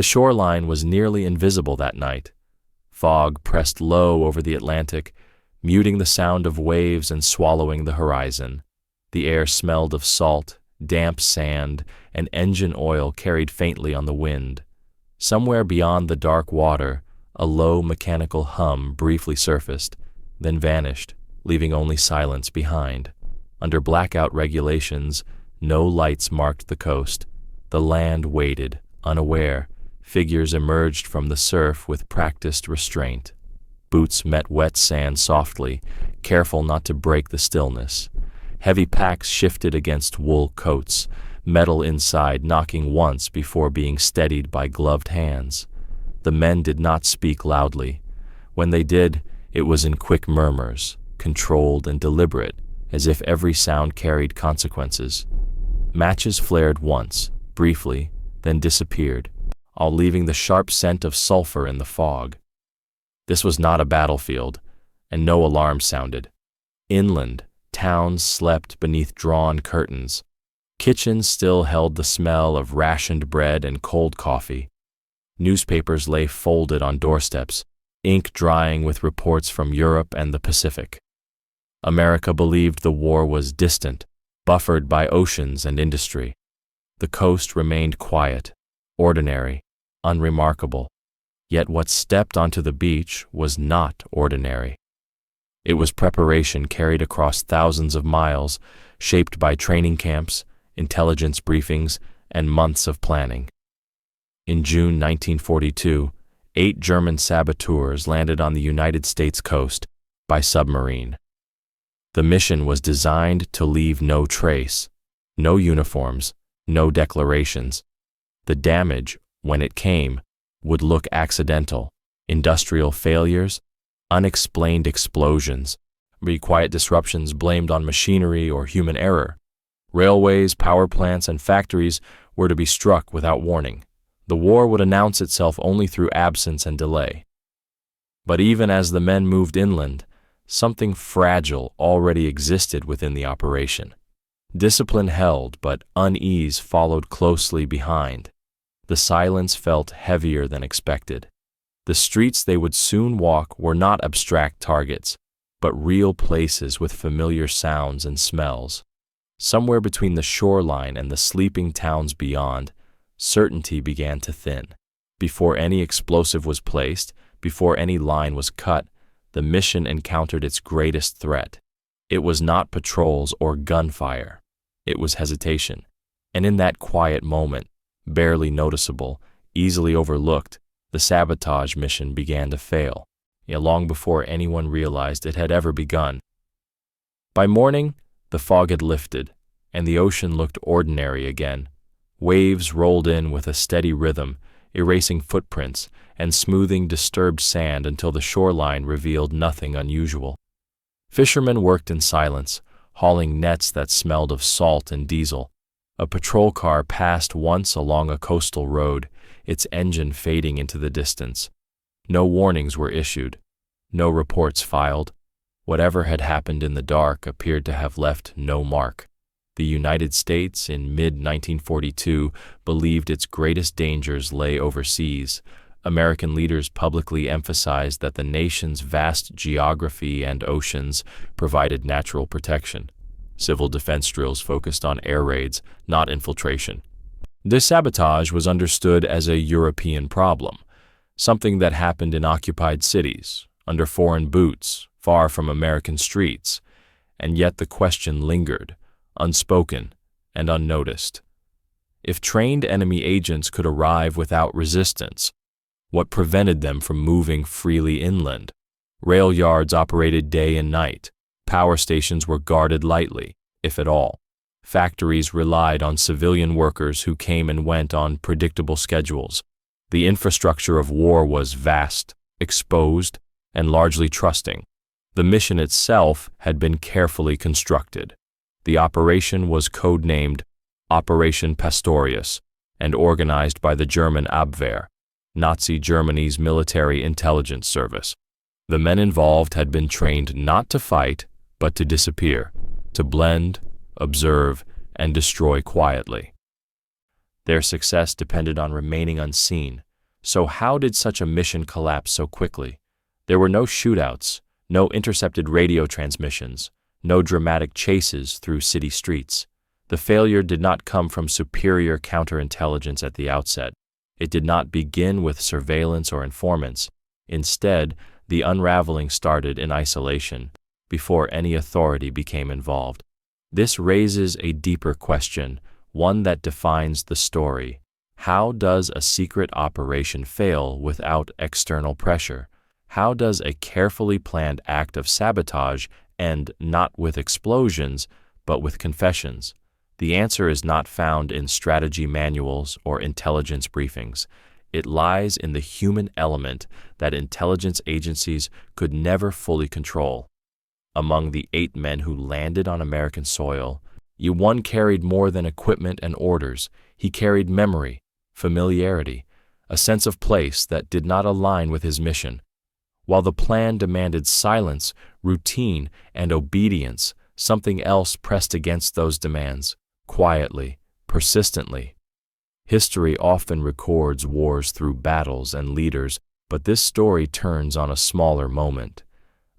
The shoreline was nearly invisible that night. Fog pressed low over the Atlantic, muting the sound of waves and swallowing the horizon. The air smelled of salt, damp sand, and engine oil carried faintly on the wind. Somewhere beyond the dark water, a low mechanical hum briefly surfaced, then vanished, leaving only silence behind. Under blackout regulations, no lights marked the coast. The land waited, unaware. Figures emerged from the surf with practiced restraint. Boots met wet sand softly, careful not to break the stillness. Heavy packs shifted against wool coats, metal inside knocking once before being steadied by gloved hands. The men did not speak loudly. When they did, it was in quick murmurs, controlled and deliberate, as if every sound carried consequences. Matches flared once, briefly, then disappeared, all leaving the sharp scent of sulfur in the fog. This was not a battlefield, and no alarm sounded. Inland, towns slept beneath drawn curtains. Kitchens still held the smell of rationed bread and cold coffee. Newspapers lay folded on doorsteps, ink drying with reports from Europe and the Pacific. America believed the war was distant, buffered by oceans and industry. The coast remained quiet, ordinary, unremarkable. Yet what stepped onto the beach was not ordinary. It was preparation carried across thousands of miles, shaped by training camps, intelligence briefings, and months of planning. In June 1942, 8 German saboteurs landed on the United States coast by submarine. The mission was designed to leave no trace, no uniforms, no declarations. The damage, when it came, would look accidental: industrial failures, unexplained explosions, quiet disruptions blamed on machinery or human error. Railways, power plants, and factories were to be struck without warning. The war would announce itself only through absence and delay. But even as the men moved inland, something fragile already existed within the operation. Discipline held, but unease followed closely behind. The silence felt heavier than expected. The streets they would soon walk were not abstract targets, but real places with familiar sounds and smells. Somewhere between the shoreline and the sleeping towns beyond, certainty began to thin. Before any explosive was placed, before any line was cut, the mission encountered its greatest threat. It was not patrols or gunfire. It was hesitation. And in that quiet moment, barely noticeable, easily overlooked, the sabotage mission began to fail, long before anyone realized it had ever begun. By morning, the fog had lifted, and the ocean looked ordinary again. Waves rolled in with a steady rhythm, erasing footprints and smoothing disturbed sand until the shoreline revealed nothing unusual. Fishermen worked in silence, hauling nets that smelled of salt and diesel. A patrol car passed once along a coastal road, its engine fading into the distance. No warnings were issued, no reports filed. Whatever had happened in the dark appeared to have left no mark. The United States, in mid-1942, believed its greatest dangers lay overseas. American leaders publicly emphasized that the nation's vast geography and oceans provided natural protection. Civil defense drills focused on air raids, not infiltration. This sabotage was understood as a European problem, something that happened in occupied cities, under foreign boots, far from American streets, and yet the question lingered, unspoken and unnoticed. If trained enemy agents could arrive without resistance, what prevented them from moving freely inland? Rail yards operated day and night. Power stations were guarded lightly, if at all. Factories relied on civilian workers who came and went on predictable schedules. The infrastructure of war was vast, exposed, and largely trusting. The mission itself had been carefully constructed. The operation was codenamed Operation Pastorius and organized by the German Abwehr, Nazi Germany's military intelligence service. The men involved had been trained not to fight, but to disappear, to blend, observe, and destroy quietly. Their success depended on remaining unseen, So how did such a mission collapse so quickly? There were no shootouts, no intercepted radio transmissions, no dramatic chases through city streets. The failure did not come from superior counterintelligence at the outset. It did not begin with surveillance or informants. Instead, the unraveling started in isolation, before any authority became involved. This raises a deeper question, one that defines the story. How does a secret operation fail without external pressure? How does a carefully planned act of sabotage end not with explosions, but with confessions? The answer is not found in strategy manuals or intelligence briefings. It lies in the human element that intelligence agencies could never fully control. Among the 8 men who landed on American soil, one carried more than equipment and orders. He carried memory, familiarity, a sense of place that did not align with his mission. While the plan demanded silence, routine, and obedience, something else pressed against those demands, quietly, persistently. History often records wars through battles and leaders, but this story turns on a smaller moment.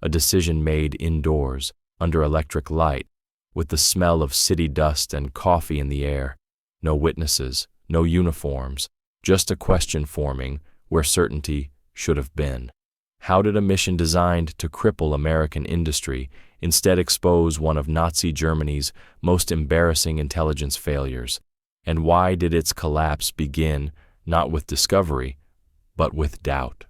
A decision made indoors, under electric light, with the smell of city dust and coffee in the air. No witnesses, no uniforms, just a question forming where certainty should have been. How did a mission designed to cripple American industry instead expose one of Nazi Germany's most embarrassing intelligence failures? And why did its collapse begin not with discovery, but with doubt?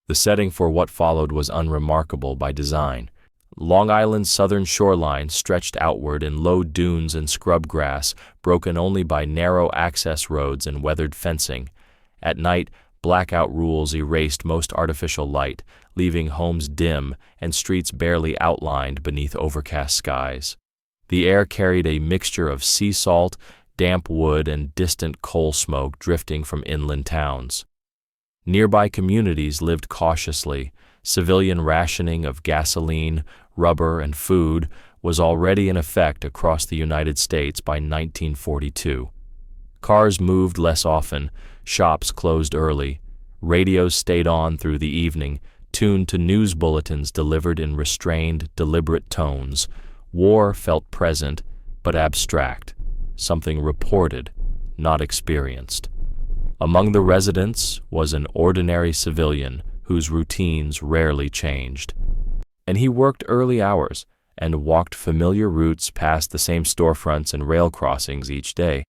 The setting for what followed was unremarkable by design. Long Island's southern shoreline stretched outward in low dunes and scrub grass, broken only by narrow access roads and weathered fencing. At night, blackout rules erased most artificial light, leaving homes dim and streets barely outlined beneath overcast skies. The air carried a mixture of sea salt, damp wood, and distant coal smoke drifting from inland towns. Nearby communities lived cautiously. Civilian rationing of gasoline, rubber, and food was already in effect across the United States by 1942. Cars moved less often, shops closed early, radios stayed on through the evening, tuned to news bulletins delivered in restrained, deliberate tones. War felt present, but abstract, something reported, not experienced. Among the residents was an ordinary civilian whose routines rarely changed. And he worked early hours and walked familiar routes past the same storefronts and rail crossings each day.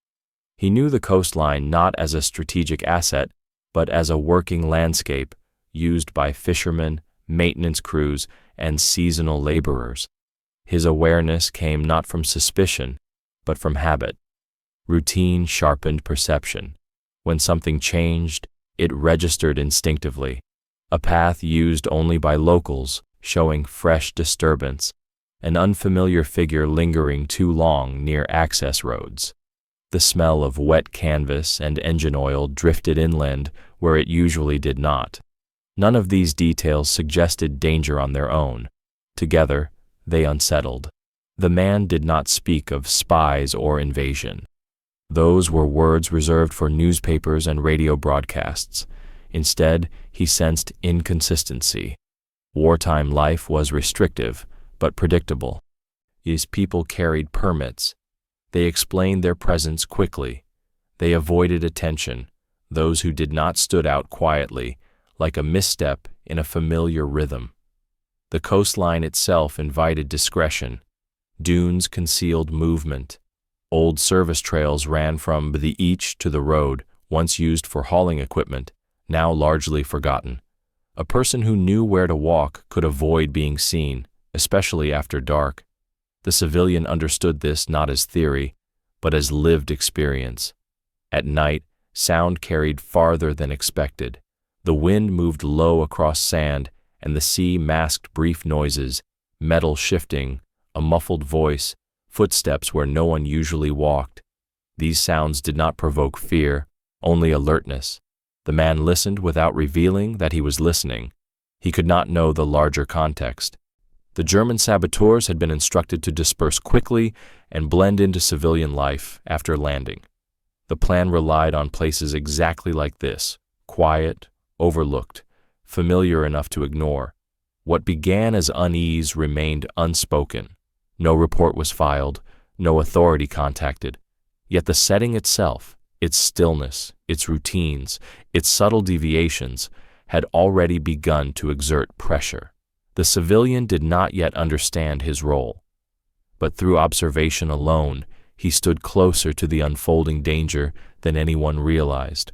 He knew the coastline not as a strategic asset, but as a working landscape used by fishermen, maintenance crews, and seasonal laborers. His awareness came not from suspicion, but from habit. Routine sharpened perception. When something changed, it registered instinctively. A path used only by locals, showing fresh disturbance, an unfamiliar figure lingering too long near access roads. The smell of wet canvas and engine oil drifted inland where it usually did not. None of these details suggested danger on their own. Together, they unsettled. The man did not speak of spies or invasion. Those were words reserved for newspapers and radio broadcasts. Instead, he sensed inconsistency. Wartime life was restrictive, but predictable. His people carried permits. They explained their presence quickly. They avoided attention. Those who did not stood out quietly, like a misstep in a familiar rhythm. The coastline itself invited discretion. Dunes concealed movement. Old service trails ran from the beach to the road, once used for hauling equipment, now largely forgotten. A person who knew where to walk could avoid being seen, especially after dark. The civilian understood this not as theory, but as lived experience. At night, sound carried farther than expected. The wind moved low across sand, and the sea masked brief noises, metal shifting, a muffled voice, footsteps where no one usually walked. These sounds did not provoke fear, only alertness. The man listened without revealing that he was listening. He could not know the larger context. The German saboteurs had been instructed to disperse quickly and blend into civilian life after landing. The plan relied on places exactly like this, quiet, overlooked, familiar enough to ignore. What began as unease remained unspoken. No report was filed, no authority contacted. Yet the setting itself, its stillness, its routines, its subtle deviations, had already begun to exert pressure. The civilian did not yet understand his role, but through observation alone, he stood closer to the unfolding danger than anyone realized.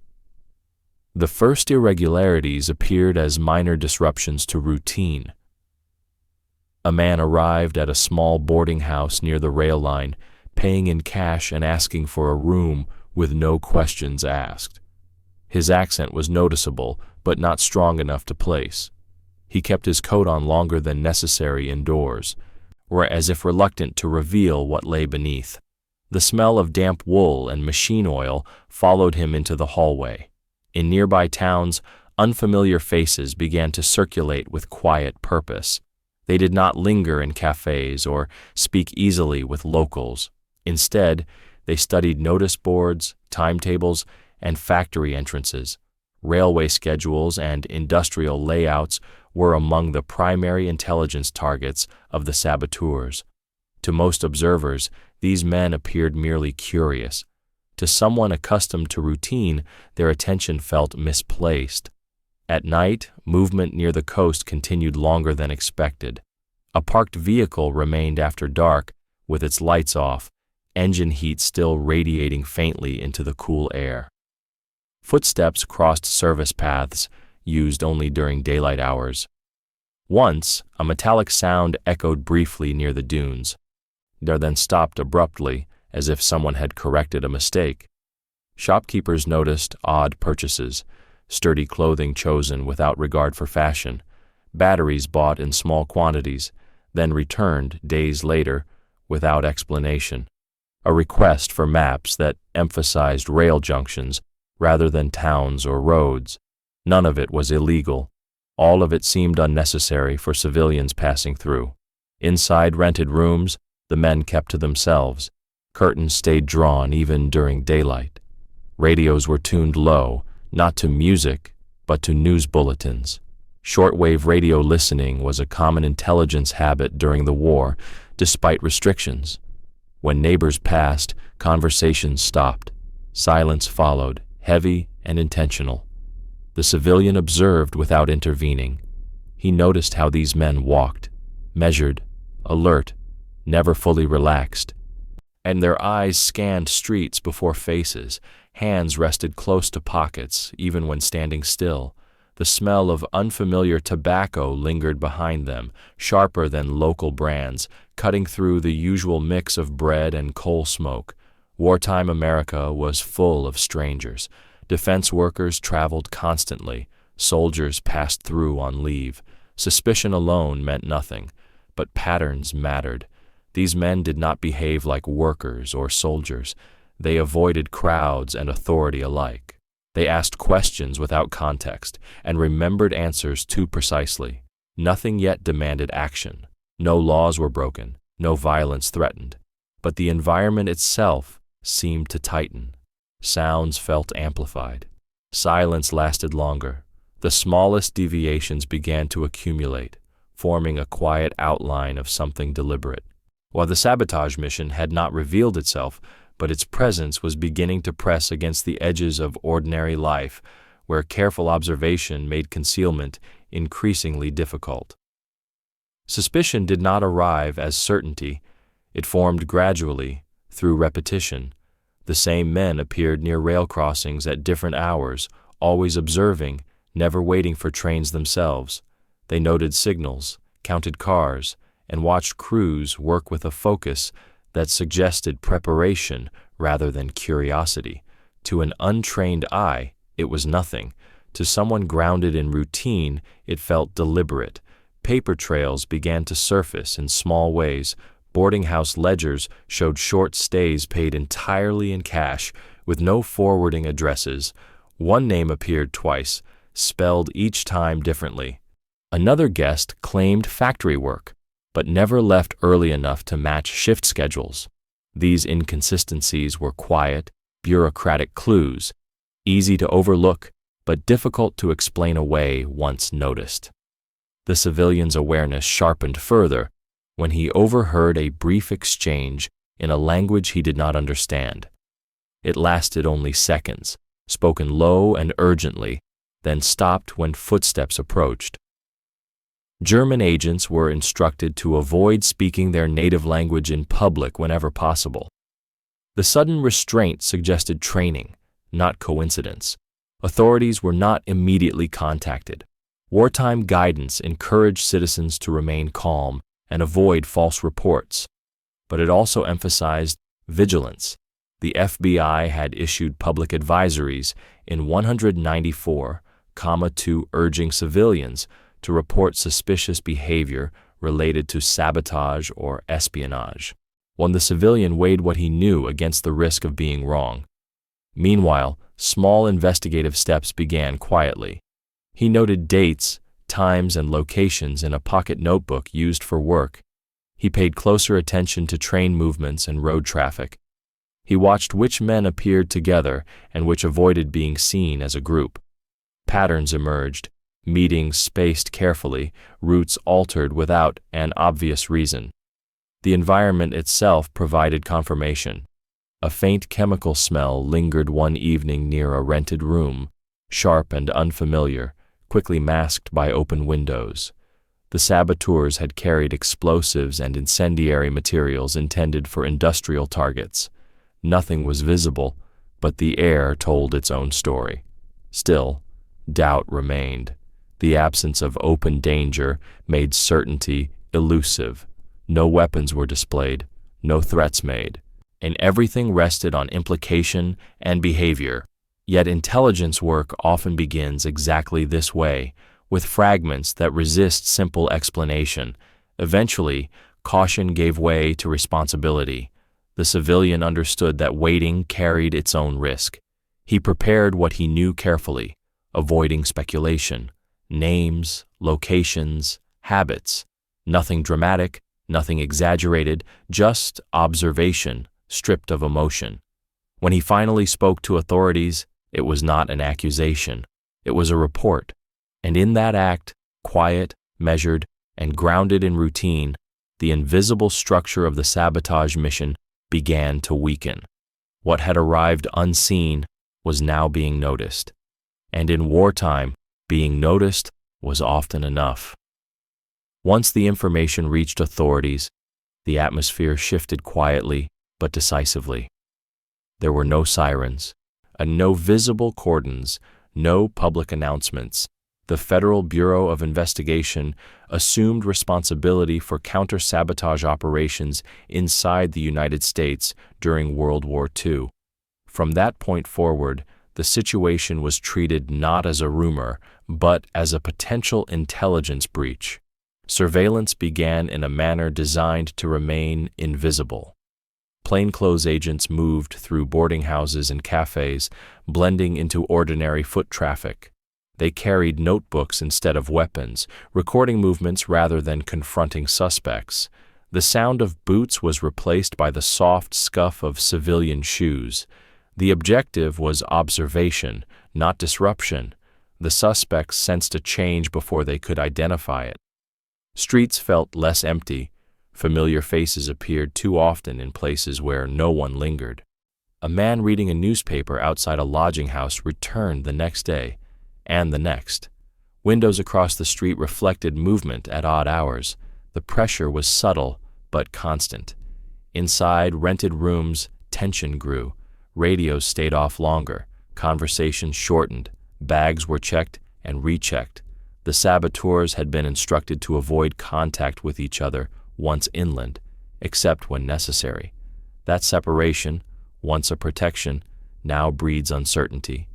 The first irregularities appeared as minor disruptions to routine. A man arrived at a small boarding house near the rail line, paying in cash and asking for a room with no questions asked. His accent was noticeable, but not strong enough to place. He kept his coat on longer than necessary indoors, or as if reluctant to reveal what lay beneath. The smell of damp wool and machine oil followed him into the hallway. In nearby towns, unfamiliar faces began to circulate with quiet purpose. They did not linger in cafes or speak easily with locals. Instead, they studied notice boards, timetables, and factory entrances. Railway schedules and industrial layouts were among the primary intelligence targets of the saboteurs. To most observers, these men appeared merely curious. To someone accustomed to routine, their attention felt misplaced. At night, movement near the coast continued longer than expected. A parked vehicle remained after dark, with its lights off, engine heat still radiating faintly into the cool air. Footsteps crossed service paths, used only during daylight hours. Once, a metallic sound echoed briefly near the dunes. There then stopped abruptly, as if someone had corrected a mistake. Shopkeepers noticed odd purchases, sturdy clothing chosen without regard for fashion, batteries bought in small quantities, then returned days later without explanation, a request for maps that emphasized rail junctions rather than towns or roads. None of it was illegal. All of it seemed unnecessary for civilians passing through. Inside rented rooms, the men kept to themselves. Curtains stayed drawn even during daylight. Radios were tuned low, not to music, but to news bulletins. Shortwave radio listening was a common intelligence habit during the war, despite restrictions. When neighbors passed, conversations stopped. Silence followed, heavy and intentional. The civilian observed without intervening. He noticed how these men walked, measured, alert, never fully relaxed. And their eyes scanned streets before faces, hands rested close to pockets, even when standing still. The smell of unfamiliar tobacco lingered behind them, sharper than local brands, cutting through the usual mix of bread and coal smoke. Wartime America was full of strangers. Defense workers traveled constantly. Soldiers passed through on leave. Suspicion alone meant nothing, but patterns mattered. These men did not behave like workers or soldiers. They avoided crowds and authority alike. They asked questions without context and remembered answers too precisely. Nothing yet demanded action. No laws were broken, no violence threatened. But the environment itself seemed to tighten. Sounds felt amplified. Silence lasted longer. The smallest deviations began to accumulate, forming a quiet outline of something deliberate. While the sabotage mission had not revealed itself, but its presence was beginning to press against the edges of ordinary life, where careful observation made concealment increasingly difficult. Suspicion did not arrive as certainty. It formed gradually, through repetition. The same men appeared near rail crossings at different hours, always observing, never waiting for trains themselves. They noted signals, counted cars, and watched crews work with a focus that suggested preparation rather than curiosity. To an untrained eye, it was nothing. To someone grounded in routine, it felt deliberate. Paper trails began to surface in small ways. Boarding house ledgers showed short stays paid entirely in cash, with no forwarding addresses. One name appeared twice, spelled each time differently. Another guest claimed factory work, but never left early enough to match shift schedules. These inconsistencies were quiet, bureaucratic clues, easy to overlook, but difficult to explain away once noticed. The civilian's awareness sharpened further when he overheard a brief exchange in a language he did not understand. It lasted only seconds, spoken low and urgently, then stopped when footsteps approached. German agents were instructed to avoid speaking their native language in public whenever possible. The sudden restraint suggested training, not coincidence. Authorities were not immediately contacted. Wartime guidance encouraged citizens to remain calm and avoid false reports, but it also emphasized vigilance. The FBI had issued public advisories in 194,2 urging civilians to report suspicious behavior related to sabotage or espionage, when the civilian weighed what he knew against the risk of being wrong. Meanwhile, small investigative steps began quietly. He noted dates, times, and locations in a pocket notebook used for work. He paid closer attention to train movements and road traffic. He watched which men appeared together and which avoided being seen as a group. Patterns emerged, meetings spaced carefully, routes altered without an obvious reason. The environment itself provided confirmation. A faint chemical smell lingered one evening near a rented room, sharp and unfamiliar, quickly masked by open windows. The saboteurs had carried explosives and incendiary materials intended for industrial targets. Nothing was visible, but the air told its own story. Still, doubt remained. The absence of open danger made certainty elusive. No weapons were displayed, no threats made, and everything rested on implication and behavior. Yet intelligence work often begins exactly this way, with fragments that resist simple explanation. Eventually, caution gave way to responsibility. The civilian understood that waiting carried its own risk. He prepared what he knew carefully, avoiding speculation, names, locations, habits. Nothing dramatic, nothing exaggerated, just observation, stripped of emotion. When he finally spoke to authorities, it was not an accusation, it was a report. And in that act, quiet, measured, and grounded in routine, the invisible structure of the sabotage mission began to weaken. What had arrived unseen was now being noticed. And in wartime, being noticed was often enough. Once the information reached authorities, the atmosphere shifted quietly but decisively. There were no sirens, and no visible cordons, no public announcements. The Federal Bureau of Investigation assumed responsibility for counter-sabotage operations inside the United States during World War II. From that point forward, the situation was treated not as a rumor, but as a potential intelligence breach. Surveillance began in a manner designed to remain invisible. Plainclothes agents moved through boarding houses and cafes, blending into ordinary foot traffic. They carried notebooks instead of weapons, recording movements rather than confronting suspects. The sound of boots was replaced by the soft scuff of civilian shoes. The objective was observation, not disruption. The suspects sensed a change before they could identify it. Streets felt less empty. Familiar faces appeared too often in places where no one lingered. A man reading a newspaper outside a lodging house returned the next day, and the next. Windows across the street reflected movement at odd hours. The pressure was subtle but constant. Inside rented rooms, tension grew. Radios stayed off longer. Conversations shortened. Bags were checked and rechecked. The saboteurs had been instructed to avoid contact with each other once inland, except when necessary. That separation, once a protection, now breeds uncertainty.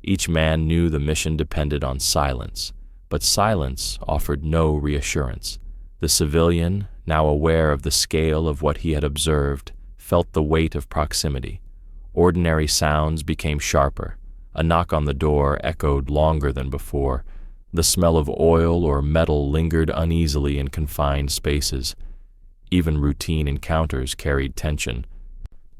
Each man knew the mission depended on silence, but silence offered no reassurance. The civilian, now aware of the scale of what he had observed, felt the weight of proximity. Ordinary sounds became sharper. A knock on the door echoed longer than before. The smell of oil or metal lingered uneasily in confined spaces. Even routine encounters carried tension.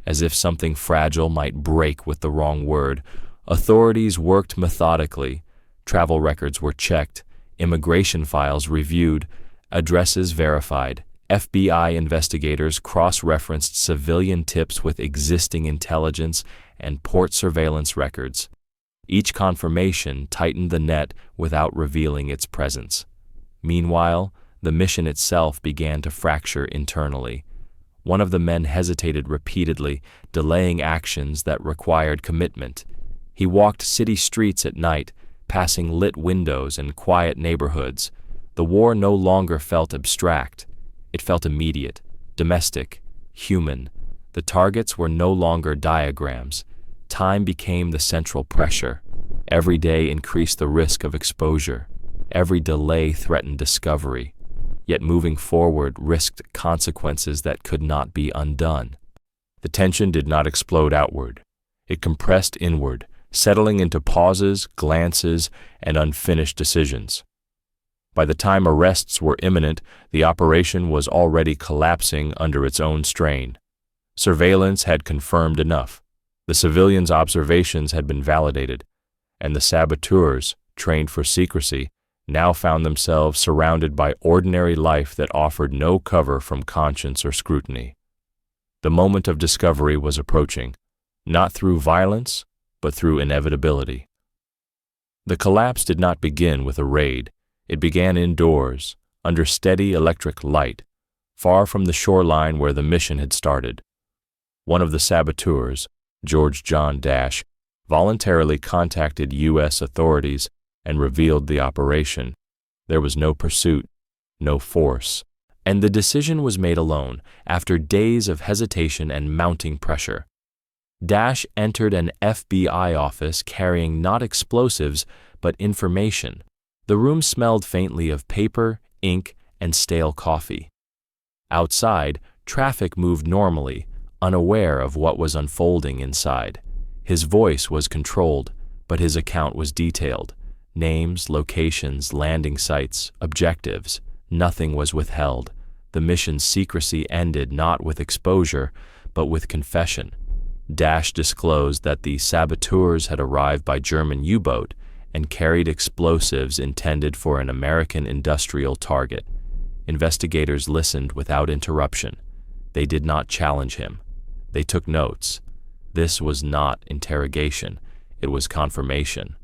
As if something fragile might break with the wrong word, Authorities worked methodically. Travel records were checked, immigration files reviewed, addresses verified. FBI investigators cross-referenced civilian tips with existing intelligence and port surveillance records. Each confirmation tightened the net without revealing its presence. Meanwhile, the mission itself began to fracture internally. One of the men hesitated repeatedly, delaying actions that required commitment. He walked city streets at night, passing lit windows and quiet neighborhoods. The war no longer felt abstract. It felt immediate, domestic, human. The targets were no longer diagrams. Time became the central pressure. Every day increased the risk of exposure. Every delay threatened discovery. Yet moving forward risked consequences that could not be undone. The tension did not explode outward. It compressed inward, settling into pauses, glances, and unfinished decisions. By the time arrests were imminent, the operation was already collapsing under its own strain. Surveillance had confirmed enough. The civilians' observations had been validated, and the saboteurs, trained for secrecy, now found themselves surrounded by ordinary life that offered no cover from conscience or scrutiny. The moment of discovery was approaching, not through violence, but through inevitability. The collapse did not begin with a raid. It began indoors, under steady electric light, far from the shoreline where the mission had started. One of the saboteurs, George John Dash, voluntarily contacted U.S. authorities and revealed the operation. There was no pursuit, no force, and the decision was made alone after days of hesitation and mounting pressure. Dash entered an FBI office carrying not explosives, but information. The room smelled faintly of paper, ink, and stale coffee. Outside, traffic moved normally, unaware of what was unfolding inside. His voice was controlled, but his account was detailed. Names, locations, landing sites, objectives. Nothing was withheld. The mission's secrecy ended not with exposure, but with confession. Dash disclosed that the saboteurs had arrived by German U-boat and carried explosives intended for an American industrial target. Investigators listened without interruption. They did not challenge him. They took notes. This was not interrogation. It was confirmation.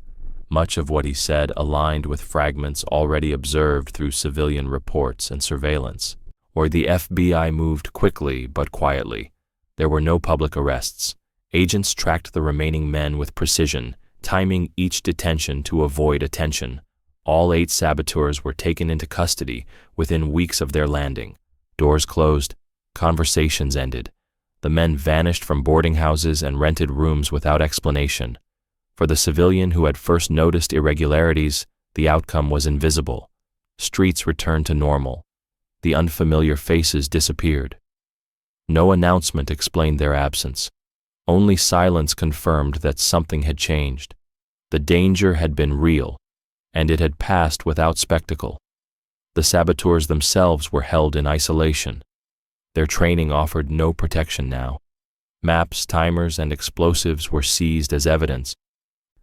Much of what he said aligned with fragments already observed through civilian reports and surveillance. Where the FBI moved quickly but quietly. There were no public arrests. Agents tracked the remaining men with precision, timing each detention to avoid attention. All 8 saboteurs were taken into custody within weeks of their landing. Doors closed, conversations ended. The men vanished from boarding houses and rented rooms without explanation. For the civilian who had first noticed irregularities, the outcome was invisible. Streets returned to normal. The unfamiliar faces disappeared. No announcement explained their absence. Only silence confirmed that something had changed. The danger had been real, and it had passed without spectacle. The saboteurs themselves were held in isolation. Their training offered no protection now. Maps, timers, and explosives were seized as evidence.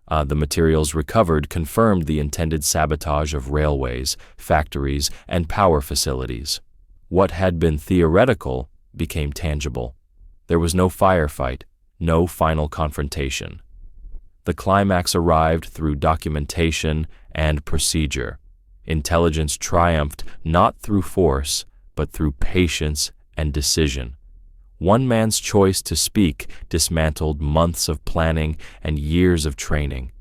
The materials recovered confirmed the intended sabotage of railways, factories, and power facilities. What had been theoretical became tangible. There was no firefight, no final confrontation. The climax arrived through documentation and procedure. Intelligence triumphed not through force, but through patience and decision. One man's choice to speak dismantled months of planning and years of training.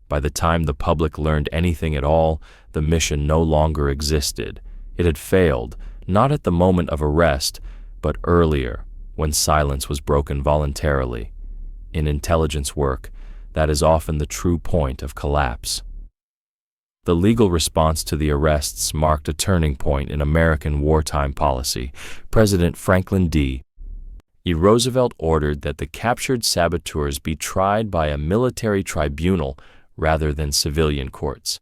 By the time the public learned anything at all, the mission no longer existed. It had failed, not at the moment of arrest, but earlier, when silence was broken voluntarily. In intelligence work, that is often the true point of collapse. The legal response to the arrests marked a turning point in American wartime policy. President Franklin D. Roosevelt ordered that the captured saboteurs be tried by a military tribunal rather than civilian courts.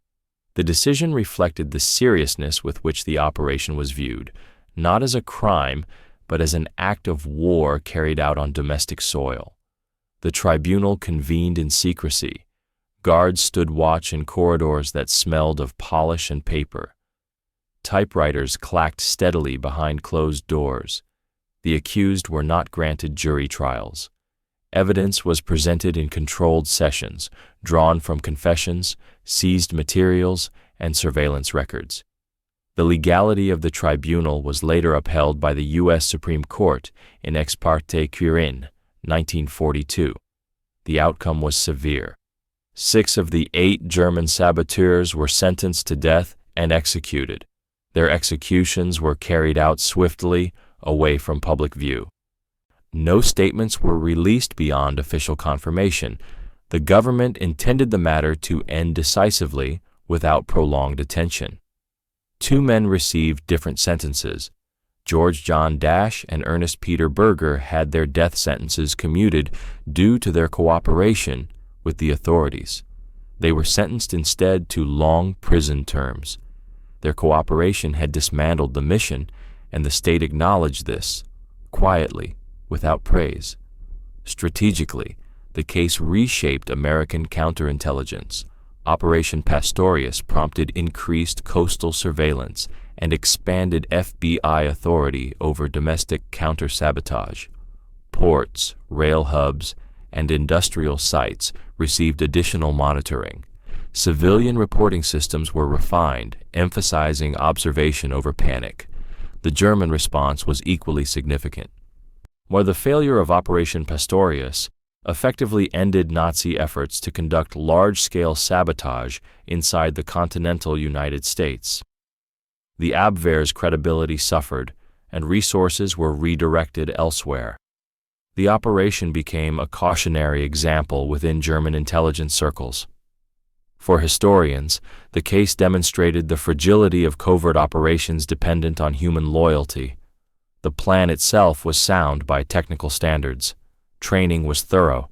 The decision reflected the seriousness with which the operation was viewed, not as a crime, but as an act of war carried out on domestic soil. The tribunal convened in secrecy, Guards stood watch in corridors that smelled of polish and paper. Typewriters clacked steadily behind closed doors. The accused were not granted jury trials. Evidence was presented in controlled sessions, drawn from confessions, seized materials, and surveillance records. The legality of the tribunal was later upheld by the U.S. Supreme Court in Ex parte Quirin, 1942. The outcome was severe. 6 of the 8 German saboteurs were sentenced to death and executed. Their executions were carried out swiftly, away from public view. No statements were released beyond official confirmation. The government intended the matter to end decisively without prolonged attention. 2 men received different sentences. George John Dash and Ernest Peter Berger had their death sentences commuted due to their cooperation with the authorities. They were sentenced instead to long prison terms. Their cooperation had dismantled the mission, and the state acknowledged this, quietly, without praise. Strategically, the case reshaped American counterintelligence. Operation Pastorius prompted increased coastal surveillance and expanded FBI authority over domestic counter-sabotage. Ports, rail hubs, and industrial sites received additional monitoring. Civilian reporting systems were refined, emphasizing observation over panic. The German response was equally significant. While the failure of Operation Pastorius effectively ended Nazi efforts to conduct large-scale sabotage inside the continental United States, the Abwehr's credibility suffered, and resources were redirected elsewhere. The operation became a cautionary example within German intelligence circles. For historians, the case demonstrated the fragility of covert operations dependent on human loyalty. The plan itself was sound by technical standards. Training was thorough.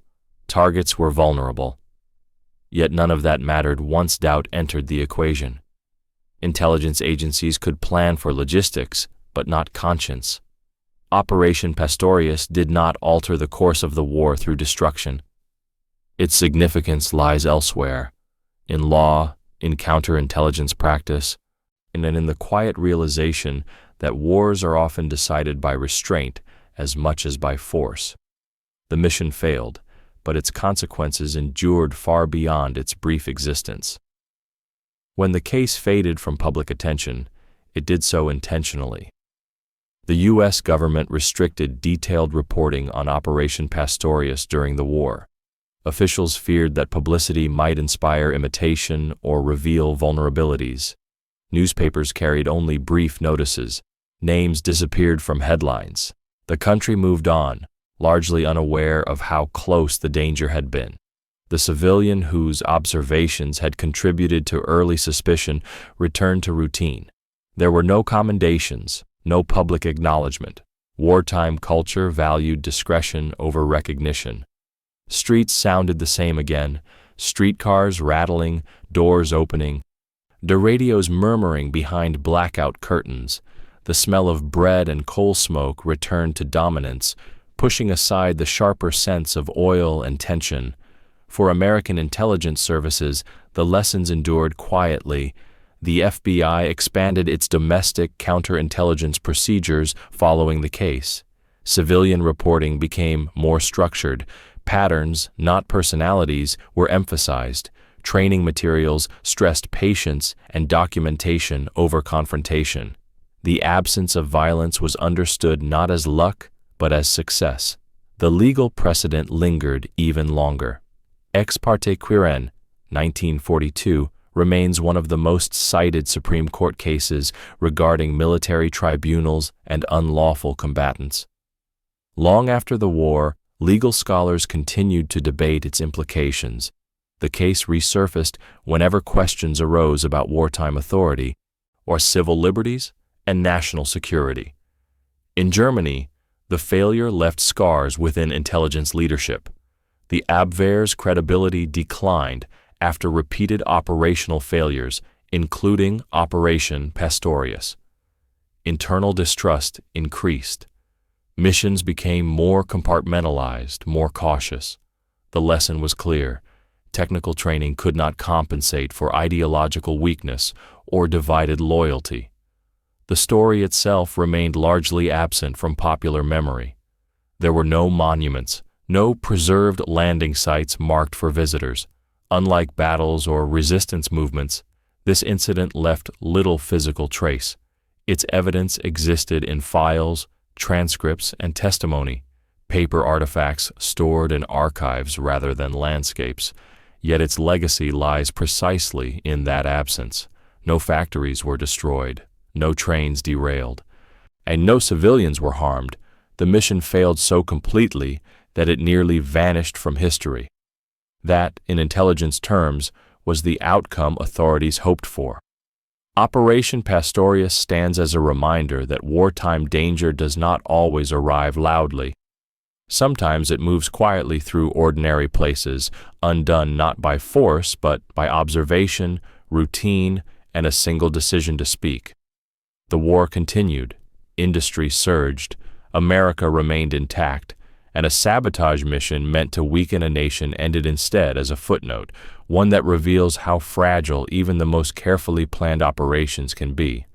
Targets were vulnerable. Yet none of that mattered once doubt entered the equation. Intelligence agencies could plan for logistics, but not conscience. Operation Pastorius did not alter the course of the war through destruction. Its significance lies elsewhere, in law, in counterintelligence practice, and in the quiet realization that wars are often decided by restraint as much as by force. The mission failed, but its consequences endured far beyond its brief existence. When the case faded from public attention, it did so intentionally. The U.S. government restricted detailed reporting on Operation Pastorius during the war. Officials feared that publicity might inspire imitation or reveal vulnerabilities. Newspapers carried only brief notices. Names disappeared from headlines. The country moved on, largely unaware of how close the danger had been. The civilian whose observations had contributed to early suspicion returned to routine. There were no commendations, no public acknowledgement. Wartime culture valued discretion over recognition. Streets sounded the same again, streetcars rattling, doors opening, the radios murmuring behind blackout curtains. The smell of bread and coal smoke returned to dominance, pushing aside the sharper sense of oil and tension. For American intelligence services, the lessons endured quietly. The FBI expanded its domestic counterintelligence procedures following the case. Civilian reporting became more structured. Patterns, not personalities, were emphasized. Training materials stressed patience and documentation over confrontation. The absence of violence was understood not as luck, but as success. The legal precedent lingered even longer. Ex parte Quirin, 1942, remains one of the most cited Supreme Court cases regarding military tribunals and unlawful combatants. Long after the war, legal scholars continued to debate its implications. The case resurfaced whenever questions arose about wartime authority, or civil liberties, and national security. In Germany, the failure left scars within intelligence leadership. The Abwehr's credibility declined after repeated operational failures, including Operation Pastorius. Internal distrust increased. Missions became more compartmentalized, more cautious. The lesson was clear. Technical training could not compensate for ideological weakness or divided loyalty. The story itself remained largely absent from popular memory. There were no monuments, no preserved landing sites marked for visitors. Unlike battles or resistance movements, this incident left little physical trace. Its evidence existed in files, transcripts, and testimony, paper artifacts stored in archives rather than landscapes. Yet its legacy lies precisely in that absence. No factories were destroyed, no trains derailed, and no civilians were harmed. The mission failed so completely that it nearly vanished from history. That, in intelligence terms, was the outcome authorities hoped for. Operation Pastorius stands as a reminder that wartime danger does not always arrive loudly. Sometimes it moves quietly through ordinary places, undone not by force but by observation, routine, and a single decision to speak. The war continued, industry surged, America remained intact, and a sabotage mission meant to weaken a nation ended instead as a footnote, one that reveals how fragile even the most carefully planned operations can be.